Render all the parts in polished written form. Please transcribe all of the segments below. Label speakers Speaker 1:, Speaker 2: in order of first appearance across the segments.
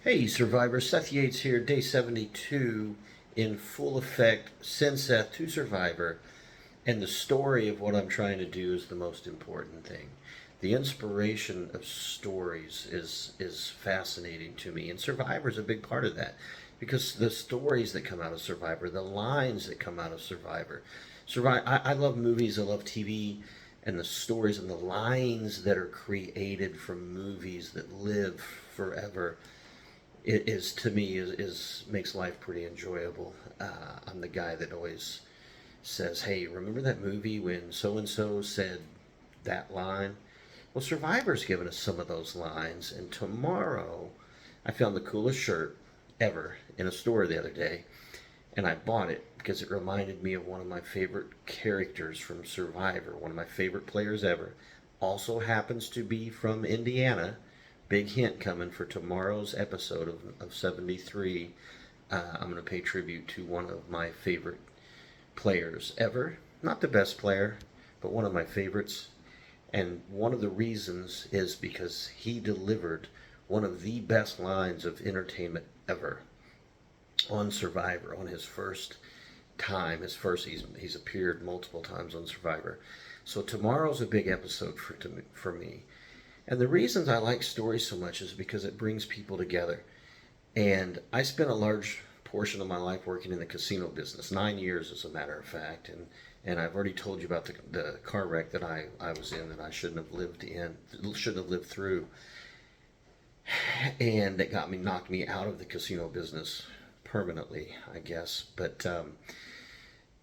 Speaker 1: Hey, Survivor. Seth Yates here, day 72, in full effect. Send Seth to Survivor, and the story of what I'm trying to do is the most important thing. The inspiration of stories is fascinating to me, and Survivor is a big part of that because the stories that come out of Survivor, the lines that come out of Survivor. I love movies, I love TV, and the stories and the lines that are created from movies that live forever it is to me is makes life pretty enjoyable. I'm the guy that always says, "Hey, remember that movie when so and so said that line?" Well, Survivor's given us some of those lines, and tomorrow, I found the coolest shirt ever in a store the other day, and I bought it because it reminded me of one of my favorite characters from Survivor, one of my favorite players ever. Also happens to be from Indiana. Big hint coming for tomorrow's episode of 73. I'm going to pay tribute to one of my favorite players ever. Not the best player, but one of my favorites. And one of the reasons is because he delivered one of the best lines of entertainment ever on Survivor on his first time. He's appeared multiple times on Survivor. So tomorrow's a big episode for me. And the reasons I like stories so much is because it brings people together. And I spent a large portion of my life working in the casino business, 9 years as a matter of fact. And I've already told you about the car wreck that I was in that I shouldn't have lived through. And it knocked me out of the casino business permanently, I guess. But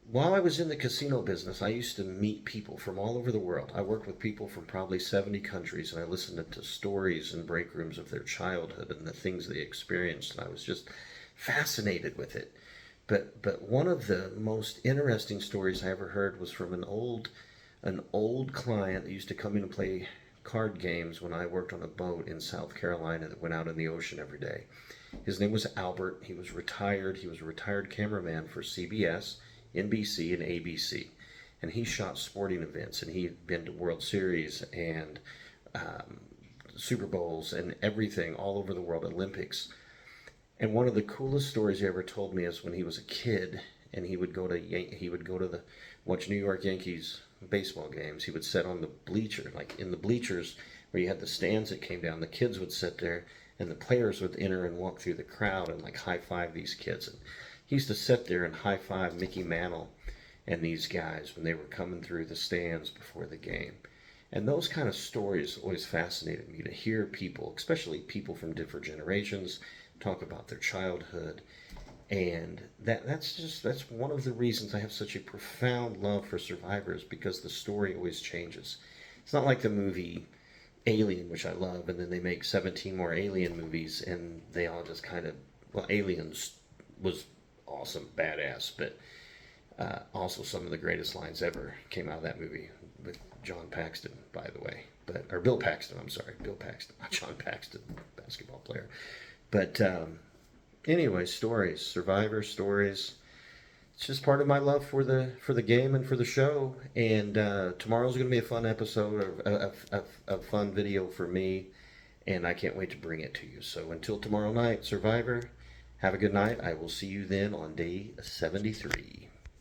Speaker 1: while I was in the casino business, I used to meet people from all over the world. I worked with people from probably 70 countries, and I listened to stories in break rooms of their childhood and the things they experienced, and I was just fascinated with it. But one of the most interesting stories I ever heard was from an old client that used to come in and play card games when I worked on a boat in South Carolina that went out in the ocean every day. His name was Albert. He was retired. He was a retired cameraman for CBS, NBC, and ABC. And he shot sporting events, and he had been to World Series and um, Super Bowls and everything all over the world, Olympics. And one of the coolest stories he ever told me is when he was a kid, and he would go to the watch New York Yankees baseball games. He would sit on the bleacher, like in the bleachers where you had the stands that came down. The kids would sit there, and the players would enter and walk through the crowd and like high five these kids. And he used to sit there and high five Mickey Mantle and these guys when they were coming through the stands before the game. And those kind of stories always fascinated me to hear people, especially people from different generations, talk about their childhood. And that's one of the reasons I have such a profound love for Survivors because the story always changes. It's not like the movie Alien, which I love, and then they make 17 more Alien movies, and they all just kind of, well, Aliens was awesome, badass, but also some of the greatest lines ever came out of that movie with John Paxton, by the way, or Bill Paxton. I'm sorry, Bill Paxton, not John Paxton, basketball player. But anyway, stories, Survivor stories. It's just part of my love for the game and for the show. And tomorrow's going to be a fun episode of fun video for me, and I can't wait to bring it to you. So until tomorrow night, Survivor, have a good night. I will see you then on day 73.